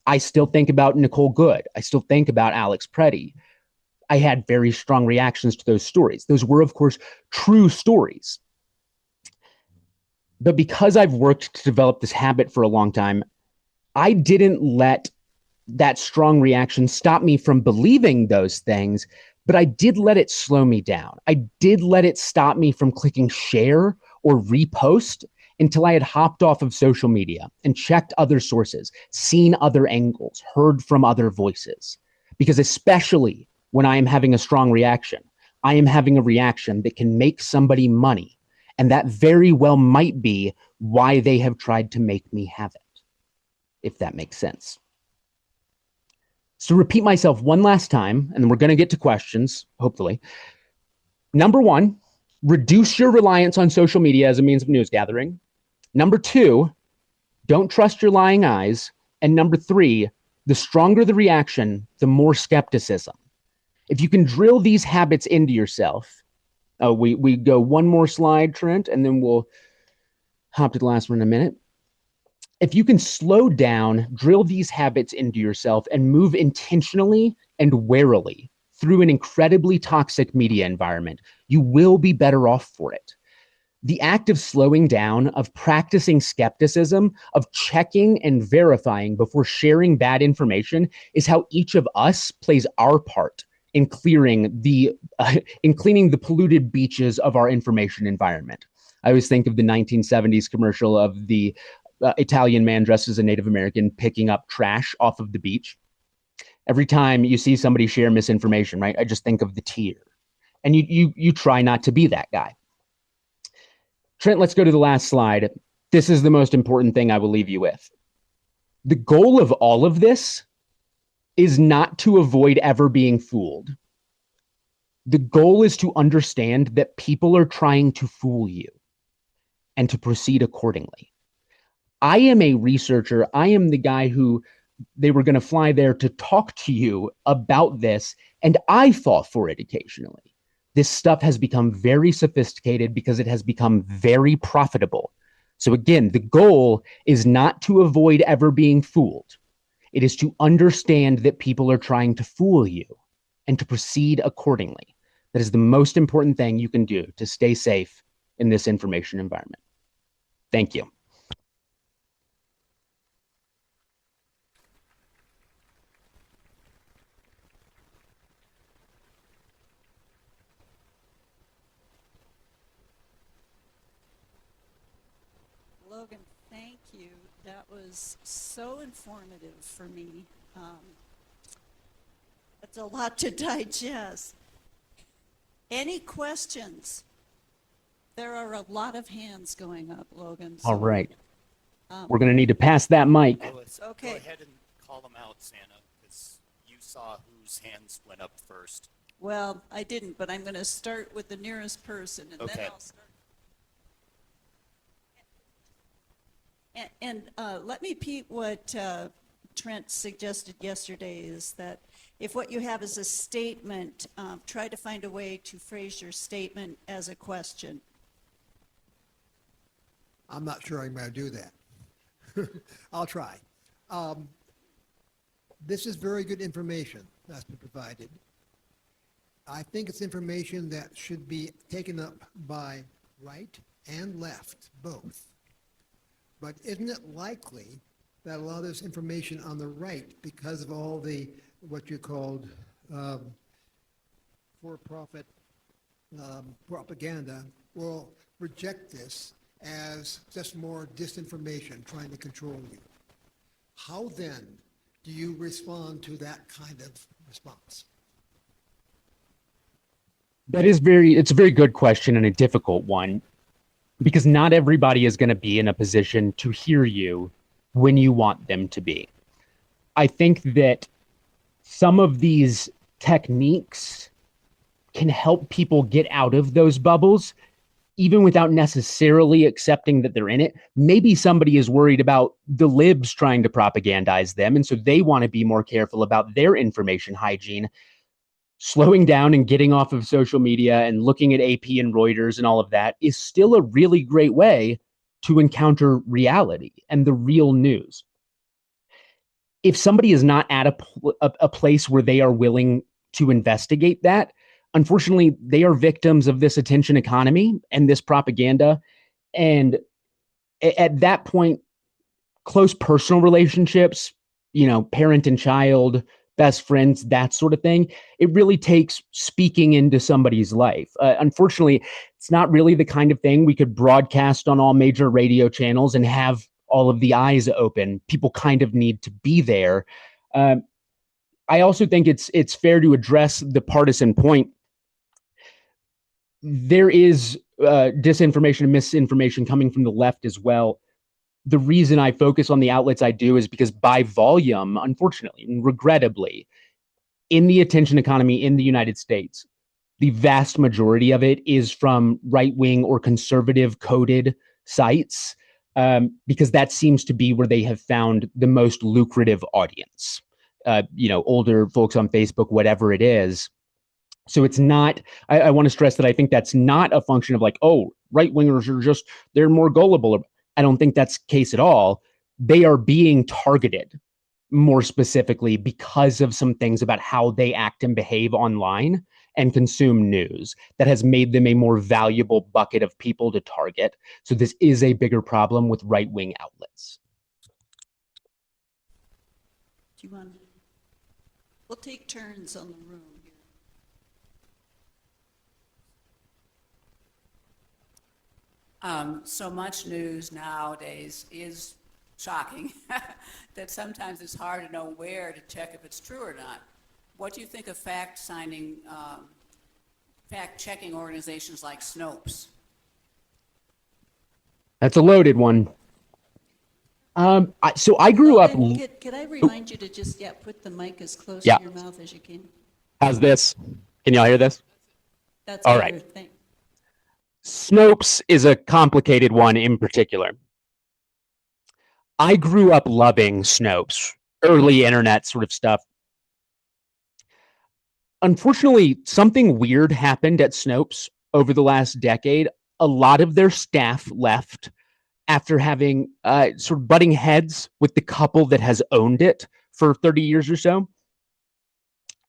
I still think about Nicole Good. I still think about Alex Preddy. I had very strong reactions to those stories. Those were, of course, true stories. But because I've worked to develop this habit for a long time, I didn't let that strong reaction stop me from believing those things, but I did let it slow me down. I did let it stop me from clicking share or repost until I had hopped off of social media and checked other sources, seen other angles, heard from other voices. Because especially when I am having a strong reaction, I am having a reaction that can make somebody money. And that very well might be why they have tried to make me have it, if that makes sense. So repeat myself one last time, and then we're going to get to questions, hopefully. Number one, reduce your reliance on social media as a means of news gathering. Number two, don't trust your lying eyes. And number three, the stronger the reaction, the more skepticism. If you can drill these habits into yourself, we go one more slide, Trent, and then we'll hop to the last one in a minute. If you can slow down, drill these habits into yourself, and move intentionally and warily through an incredibly toxic media environment, you will be better off for it. The act of slowing down, of practicing skepticism, of checking and verifying before sharing bad information is how each of us plays our part in cleaning the polluted beaches of our information environment. I always think of the 1970s commercial of the Italian man dressed as a Native American picking up trash off of the beach. Every time you see somebody share misinformation, right, I just think of the tear. And you try not to be that guy. Trent, let's go to the last slide. This is the most important thing I will leave you with. The goal of all of this is not to avoid ever being fooled. The goal is to understand that people are trying to fool you and to proceed accordingly. I am a researcher. I am the guy who they were going to fly there to talk to you about this, and I fought for it occasionally. This stuff has become very sophisticated because it has become very profitable. So again, the goal is not to avoid ever being fooled. It is to understand that people are trying to fool you and to proceed accordingly. That is the most important thing you can do to stay safe in this information environment. Thank you. Logan, thank you. That was so informative for me. That's a lot to digest. Any questions? There are a lot of hands going up, Logan. All right. We're going to need to pass that mic. Okay. Go ahead and call them out, Santa, because you saw whose hands went up first. Well, I didn't, but I'm going to start with the nearest person, and Okay. then I'll start. And let me repeat what Trent suggested yesterday, is that if what you have is a statement, try to find a way to phrase your statement as a question. I'm not sure I'm going to do that. I'll try. This is very good information that's been provided. I think it's information that should be taken up by right and left, both. But isn't it likely that a lot of this information on the right, because of all the, what you called for-profit propaganda, will reject this as just more disinformation trying to control you? How then do you respond to that kind of response? It's a very good question and a difficult one, because not everybody is going to be in a position to hear you when you want them to be. I think that some of these techniques can help people get out of those bubbles, even without necessarily accepting that they're in it. Maybe somebody is worried about the libs trying to propagandize them, and so they want to be more careful about their information hygiene. Slowing down and getting off of social media and looking at AP and Reuters and all of that is still a really great way to encounter reality and the real news. If somebody is not at a place where they are willing to investigate that, unfortunately, they are victims of this attention economy and this propaganda. And at that point, close personal relationships, parent and child, best friends, that sort of thing, it really takes speaking into somebody's life. Unfortunately, it's not really the kind of thing we could broadcast on all major radio channels and have all of the eyes open. People kind of need to be there. I also think it's fair to address the partisan point. There is disinformation and misinformation coming from the left as well. The reason I focus on the outlets I do is because by volume, unfortunately and regrettably, in the attention economy in the United States, the vast majority of it is from right-wing or conservative coded sites, because that seems to be where they have found the most lucrative audience. Older folks on Facebook, whatever it is. So it's not, I want to stress that I think that's not a function of like, oh, right-wingers are they're more gullible. I don't think that's the case at all. They are being targeted more specifically because of some things about how they act and behave online and consume news that has made them a more valuable bucket of people to target. So this is a bigger problem with right-wing outlets. Do you want? We'll take turns on the room here. So much news nowadays is shocking that sometimes it's hard to know where to check if it's true or not. What do you think of fact-checking organizations like Snopes? That's a loaded one. So I grew up. Could I remind you to just, put the mic as close Yeah. to your mouth as you can? How's this? Can y'all hear this? That's All better. right. Thanks. Snopes is a complicated one in particular. I grew up loving Snopes, early internet sort of stuff. Unfortunately, something weird happened at Snopes over the last decade. A lot of their staff left after having sort of butting heads with the couple that has owned it for 30 years or so,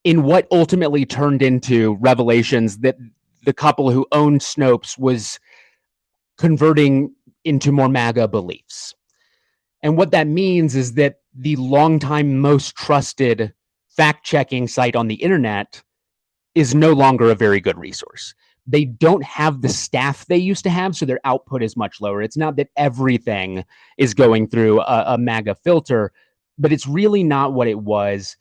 in what ultimately turned into revelations that the couple who owned Snopes was converting into more MAGA beliefs. And what that means is that the longtime most trusted fact-checking site on the internet is no longer a very good resource. They don't have the staff they used to have, so their output is much lower. It's not that everything is going through a MAGA filter, but it's really not what it was.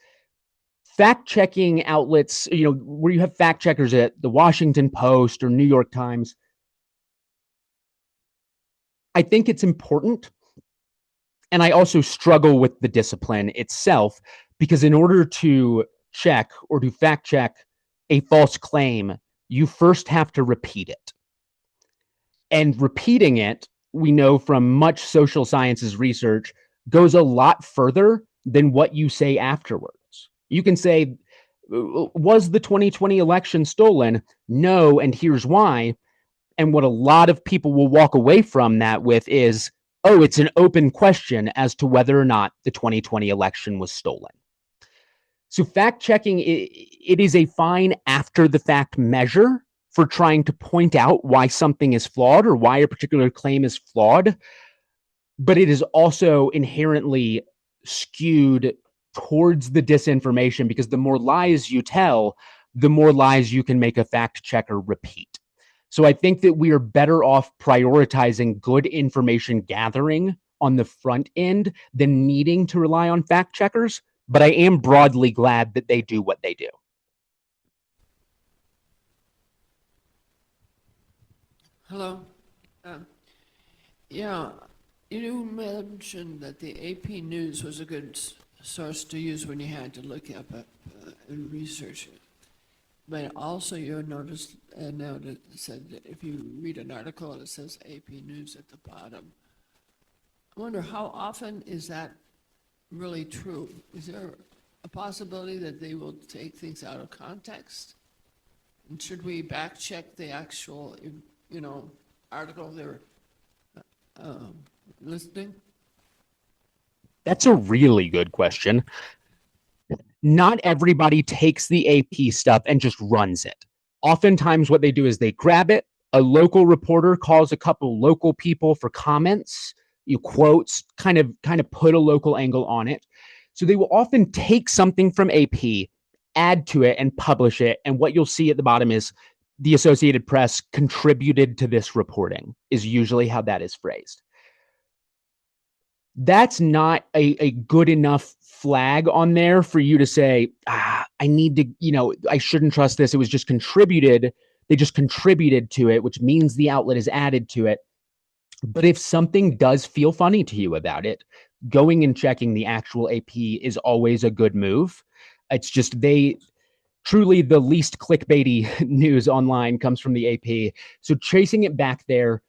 Fact-checking outlets, where you have fact checkers at the Washington Post or New York Times, I think it's important. And I also struggle with the discipline itself, because in order to check or to fact check a false claim, you first have to repeat it. And repeating it, we know from much social sciences research, goes a lot further than what you say afterwards. You can say, was the 2020 election stolen? No, and here's why. And what a lot of people will walk away from that with is, oh, it's an open question as to whether or not the 2020 election was stolen. So fact-checking, it is a fine after-the-fact measure for trying to point out why something is flawed or why a particular claim is flawed, but it is also inherently skewed towards the disinformation, because the more lies you tell, the more lies you can make a fact checker repeat. So I think that we are better off prioritizing good information gathering on the front end than needing to rely on fact checkers, but I am broadly glad that they do what they do. Hello. Yeah, you mentioned that the AP News was a good source to use when you had to look up and research it. But also you noticed a note that said that if you read an article and it says AP News at the bottom, I wonder how often is that really true? Is there a possibility that they will take things out of context? And should we back check the actual, article they're listing? That's a really good question. Not everybody takes the AP stuff and just runs it. Oftentimes what they do is they grab it, a local reporter calls a couple local people for comments, quotes, kind of put a local angle on it. So they will often take something from AP, add to it, and publish it. And what you'll see at the bottom is the Associated Press contributed to this reporting, is usually how that is phrased. That's not a good enough flag on there for you to say, I need to, I shouldn't trust this. It was just contributed. They just contributed to it, which means the outlet is added to it. But if something does feel funny to you about it, going and checking the actual AP is always a good move. It's just truly the least clickbaity news online comes from the AP. So tracing it back there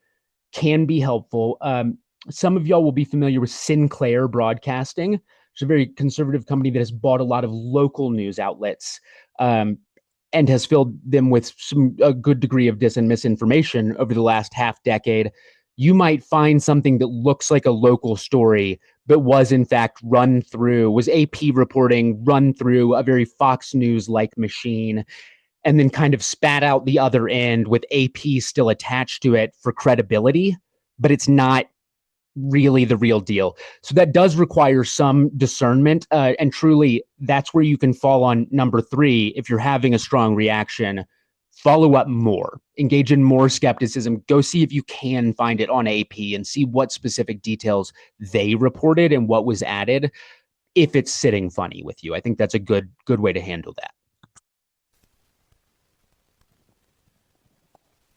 can be helpful. Some of y'all will be familiar with Sinclair Broadcasting. It's a very conservative company that has bought a lot of local news outlets and has filled them with a good degree of dis and misinformation over the last half decade. You might find something that looks like a local story, but was in fact was AP reporting run through a very Fox News-like machine, and then kind of spat out the other end with AP still attached to it for credibility, but it's not really the real deal. So that does require some discernment. And truly, that's where you can fall on number 3. If you're having a strong reaction, follow up more, engage in more skepticism, go see if you can find it on AP and see what specific details they reported and what was added, if it's sitting funny with you. I think that's a good way to handle that.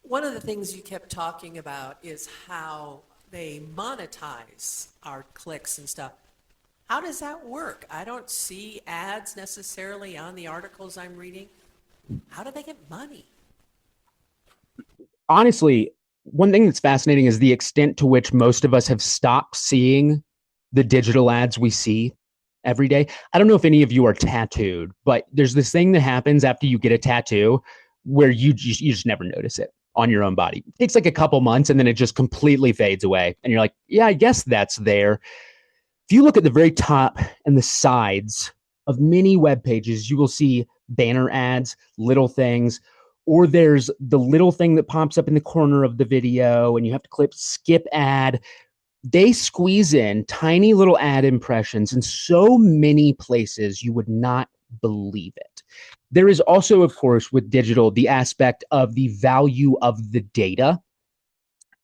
One of the things you kept talking about is how they monetize our clicks and stuff. How does that work? I don't see ads necessarily on the articles I'm reading. How do they get money? Honestly, one thing that's fascinating is the extent to which most of us have stopped seeing the digital ads we see every day. I don't know if any of you are tattooed, but there's this thing that happens after you get a tattoo where you just never notice it on your own body. It takes like a couple months and then it just completely fades away. And you're like, yeah, I guess that's there. If you look at the very top and the sides of many web pages, you will see banner ads, little things, or there's the little thing that pops up in the corner of the video and you have to click skip ad. They squeeze in tiny little ad impressions in so many places you would not believe it. There is also, of course, with digital, the aspect of the value of the data.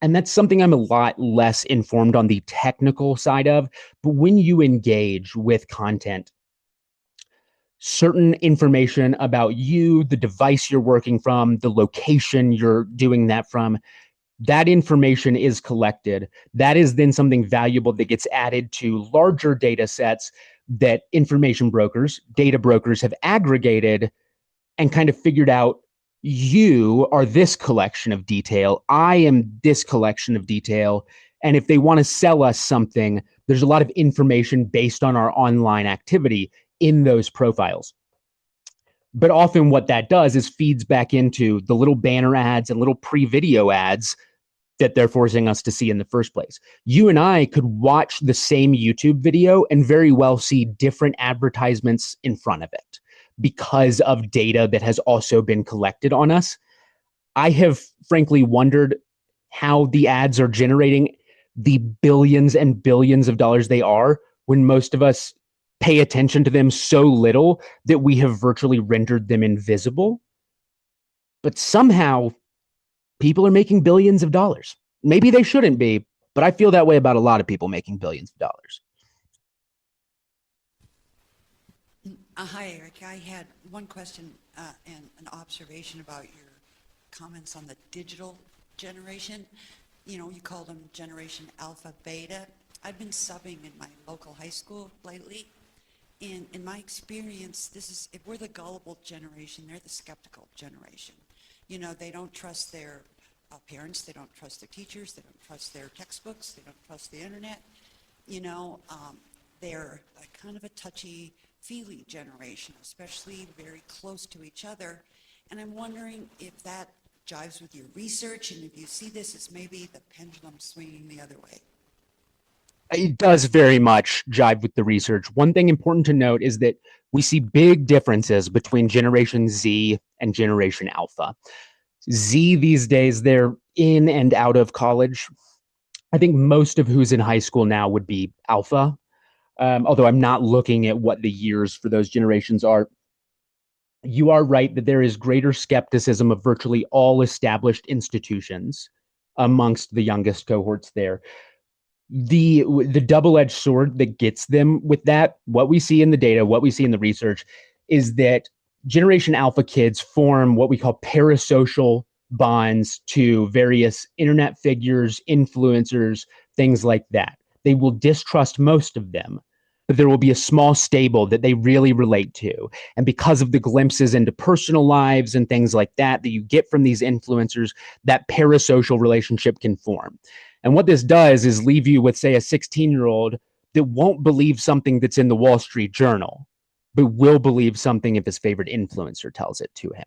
And that's something I'm a lot less informed on the technical side of. But when you engage with content, certain information about you, the device you're working from, the location you're doing that from, that information is collected. That is then something valuable that gets added to larger data sets that information brokers, data brokers have aggregated and kind of figured out, you are this collection of detail, I am this collection of detail. And if they want to sell us something, there's a lot of information based on our online activity in those profiles. But often what that does is feeds back into the little banner ads and little pre-video ads that they're forcing us to see in the first place. You and I could watch the same YouTube video and very well see different advertisements in front of it because of data that has also been collected on us. I have frankly wondered how the ads are generating the billions and billions of dollars they are when most of us pay attention to them so little that we have virtually rendered them invisible. But somehow people are making billions of dollars. Maybe they shouldn't be, but I feel that way about a lot of people making billions of dollars. Hi, Eric. I had one question and an observation about your comments on the digital generation. You know, you call them Generation Alpha, Beta. I've been subbing in my local high school lately, and in my experience, we're the gullible generation. They're the skeptical generation. You know, they don't trust their parents, they don't trust their teachers, they don't trust their textbooks, they don't trust the internet. You know, they're kind of a touchy-feely generation, especially very close to each other. And I'm wondering if that jives with your research, and if you see this as maybe the pendulum swinging the other way. It does very much jive with the research. One thing important to note is that we see big differences between Generation Z and Generation Alpha. Z these days, they're in and out of college. I think most of who's in high school now would be alpha, although I'm not looking at what the years for those generations are. You are right that there is greater skepticism of virtually all established institutions amongst the youngest cohorts there. The double-edged sword that gets them with that, what we see in the data, what we see in the research, is that Generation Alpha kids form what we call parasocial bonds to various internet figures, influencers, things like that. They will distrust most of them, but there will be a small stable that they really relate to. And because of the glimpses into personal lives and things like that that you get from these influencers, that parasocial relationship can form. And what this does is leave you with, say, a 16-year-old that won't believe something that's in the Wall Street Journal, but will believe something if his favorite influencer tells it to him.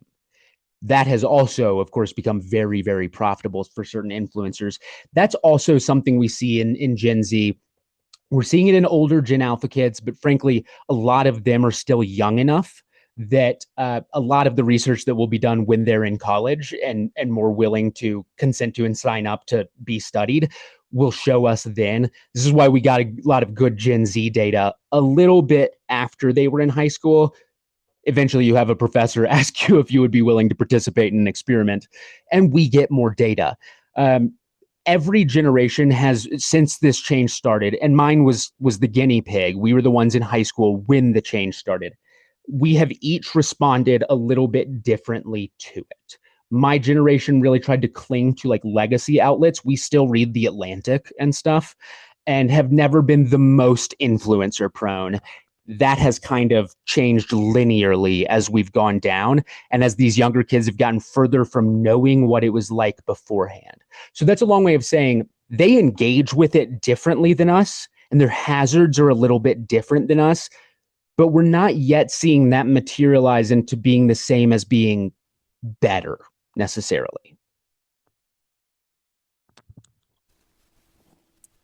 That has also, of course, become very, very profitable for certain influencers. That's also something we see in Gen Z. We're seeing it in older Gen Alpha kids, but frankly, a lot of them are still young enough that a lot of the research that will be done when they're in college and more willing to consent to and sign up to be studied will show us then. This is why we got a lot of good Gen Z data a little bit after they were in high school. Eventually, you have a professor ask you if you would be willing to participate in an experiment, and we get more data. Every generation has, since this change started, and mine was the guinea pig. We were the ones in high school when the change started. We have each responded a little bit differently to it. My generation really tried to cling to like legacy outlets. We still read The Atlantic and stuff and have never been the most influencer prone. That has kind of changed linearly as we've gone down and as these younger kids have gotten further from knowing what it was like beforehand. So that's a long way of saying they engage with it differently than us, and their hazards are a little bit different than us, but we're not yet seeing that materialize into being the same as being better necessarily.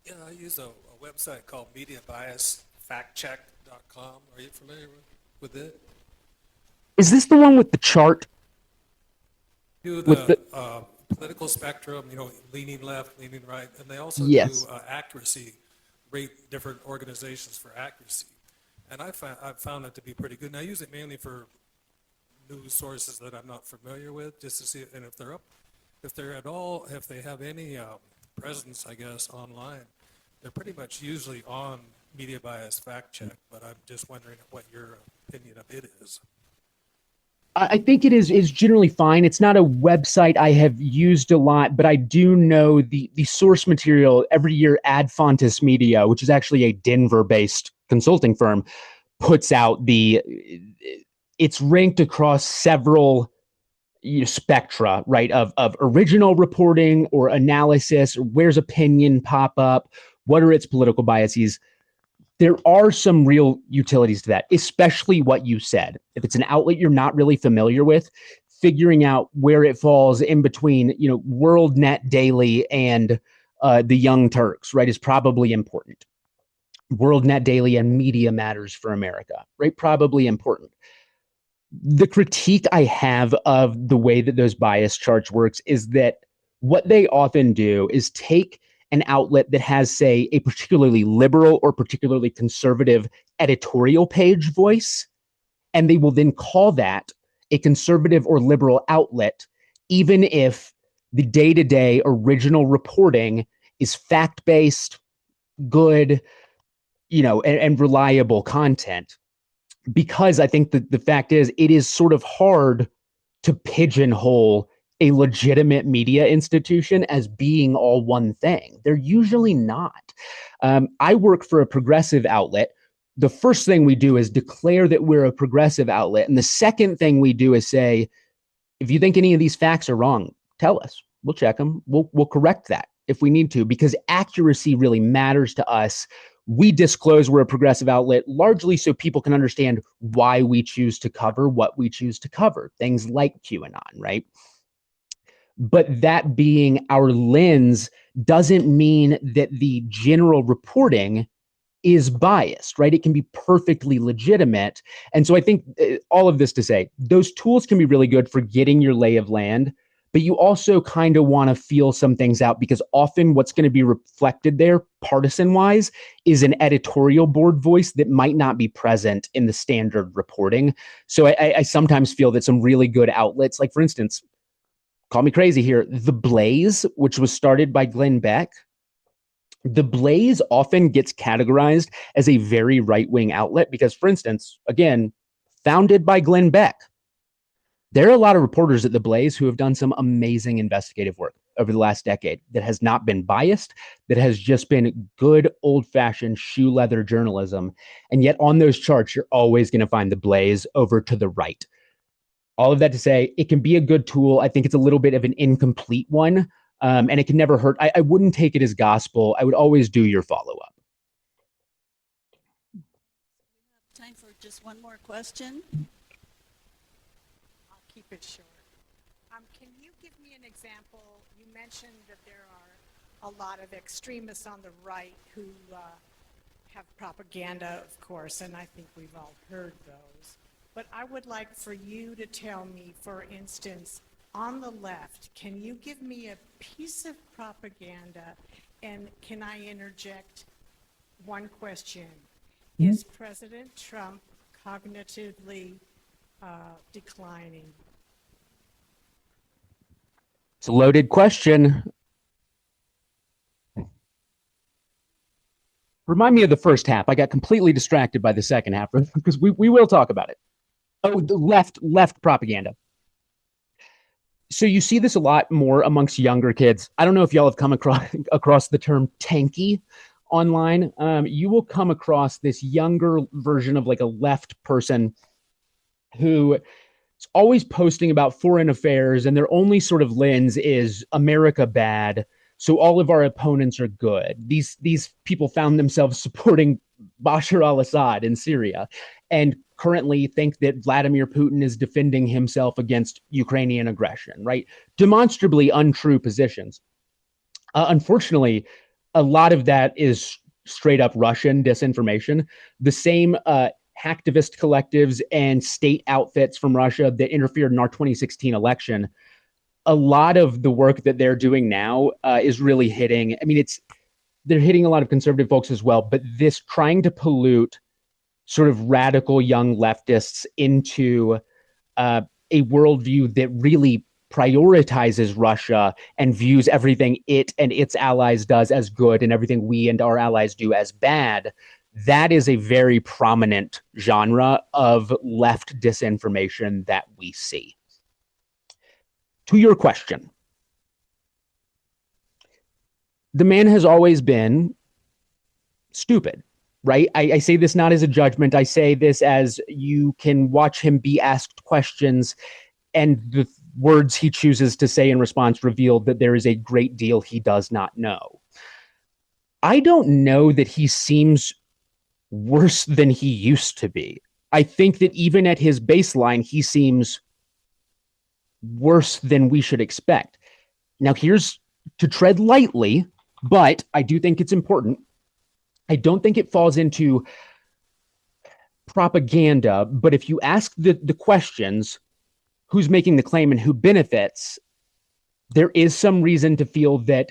Yeah, I use a website called MediaBiasFactCheck.com. Are you familiar with it? Is this the one with the chart? Do With the political spectrum, leaning left, leaning right, and they also Yes. do accuracy, rate different organizations for accuracy. And I've found that to be pretty good. And I use it mainly for news sources that I'm not familiar with, just to see, and if they have any presence, I guess, online, they're pretty much usually on Media Bias Fact Check, but I'm just wondering what your opinion of it is. I think it is generally fine. It's not a website I have used a lot, but I do know the source material every year. Adfontis Media, which is actually a Denver-based consulting firm, puts out it's ranked across several spectra, right, of original reporting or analysis, or where's opinion pop up, what are its political biases. There are some real utilities to that, especially what you said. If it's an outlet you're not really familiar with, figuring out where it falls in between, World Net Daily and the Young Turks, right, is probably important. World Net Daily and Media Matters for America, right, probably important. The critique I have of the way that those bias charts works is that what they often do is take an outlet that has, say, a particularly liberal or particularly conservative editorial page voice, and they will then call that a conservative or liberal outlet, even if the day-to-day original reporting is fact-based, good, and reliable content. Because I think that the fact is, it is sort of hard to pigeonhole a legitimate media institution as being all one thing. They're usually not. I work for a progressive outlet. The first thing we do is declare that we're a progressive outlet. And the second thing we do is say, if you think any of these facts are wrong, tell us. We'll check them. We'll correct that if we need to, because accuracy really matters to us. We disclose we're a progressive outlet largely so people can understand why we choose to cover what we choose to cover, things like QAnon, right? But that being our lens doesn't mean that the general reporting is biased, right? It can be perfectly legitimate. And so I think all of this to say, those tools can be really good for getting your lay of land, but you also kind of want to feel some things out, because often what's going to be reflected there, partisan wise, is an editorial board voice that might not be present in the standard reporting. So I sometimes feel that some really good outlets, like for instance, call me crazy here, The Blaze, which was started by Glenn Beck. The Blaze often gets categorized as a very right-wing outlet because, for instance, again, founded by Glenn Beck. There are a lot of reporters at The Blaze who have done some amazing investigative work over the last decade that has not been biased, that has just been good old-fashioned shoe leather journalism. And yet on those charts, you're always going to find The Blaze over to the right. All of that to say, it can be a good tool. I think it's a little bit of an incomplete one, and it can never hurt. I wouldn't take it as gospel. I would always do your follow-up. Time for just one more question. I'll keep it short. Can you give me an example? You mentioned that there are a lot of extremists on the right who have propaganda, of course, and I think we've all heard those. But I would like for you to tell me, for instance, on the left, can you give me a piece of propaganda? And can I interject one question? Is President Trump cognitively declining? It's a loaded question. Remind me of the first half. I got completely distracted by the second half because we will talk about it. Oh, the left propaganda. So you see this a lot more amongst younger kids. I don't know if y'all have come across the term tanky online. You will come across this younger version of like a left person who is always posting about foreign affairs, and their only sort of lens is America bad, so all of our opponents are good. These people found themselves supporting Bashar al-Assad in Syria and currently think that Vladimir Putin is defending himself against Ukrainian aggression, right? Demonstrably untrue positions. Unfortunately, a lot of that is straight up Russian disinformation. The same hacktivist collectives and state outfits from Russia that interfered in our 2016 election, a lot of the work that they're doing now is really hitting. I mean, they're hitting a lot of conservative folks as well, but this trying to pollute sort of radical young leftists into a worldview that really prioritizes Russia and views everything it and its allies does as good and everything we and our allies do as bad. That is a very prominent genre of left disinformation that we see. To your question, the man has always been stupid, right? I say this not as a judgment. I say this as you can watch him be asked questions and the words he chooses to say in response reveal that there is a great deal he does not know. I don't know that he seems worse than he used to be. I think that even at his baseline, he seems worse than we should expect. Now, here's to tread lightly, but I do think it's important. I don't think it falls into propaganda, but if you ask the questions, who's making the claim and who benefits, there is some reason to feel that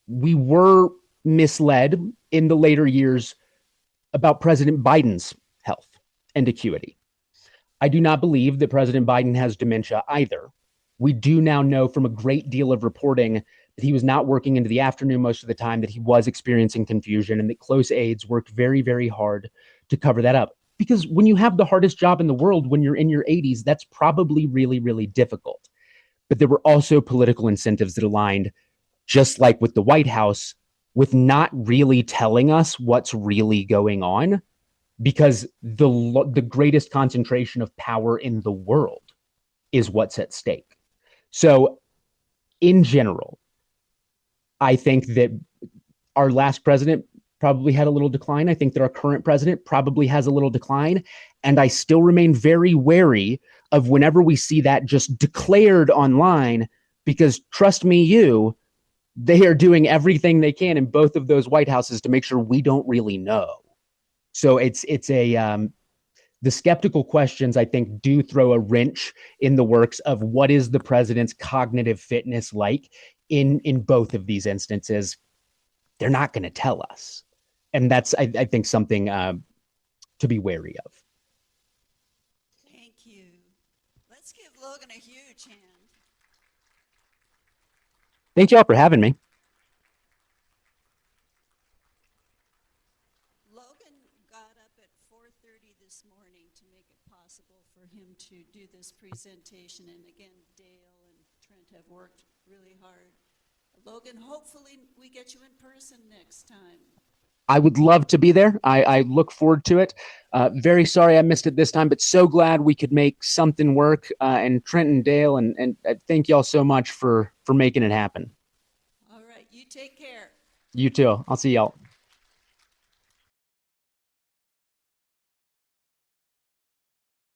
we were misled in the later years about President Biden's health and acuity. I do not believe that President Biden has dementia either. We do now know from a great deal of reporting that he was not working into the afternoon most of the time, that he was experiencing confusion, and that close aides worked very, very hard to cover that up. Because when you have the hardest job in the world, when you're in your 80s, that's probably really, really difficult. But there were also political incentives that aligned, just like with the White House, with not really telling us what's really going on, because the greatest concentration of power in the world is what's at stake. So in general, I think that our last president probably had a little decline. I think that our current president probably has a little decline. And I still remain very wary of whenever we see that just declared online, because trust me, they are doing everything they can in both of those White Houses to make sure we don't really know. So The skeptical questions, I think, do throw a wrench in the works of what is the president's cognitive fitness like in both of these instances. They're not going to tell us. And that's, I think, something to be wary of. Thank you. Let's give Logan a huge hand. Thank you all for having me. Logan got up at 4:30 this morning to make it possible for him to do this presentation. And again, Dale and Trent have worked really hard. Logan, hopefully we get you in person next time. I would love to be there. I look forward to it. Very sorry I missed it this time, but so glad we could make something work. And Trent and Dale, and thank y'all so much for making it happen. All right, you take care. You too. I'll see y'all.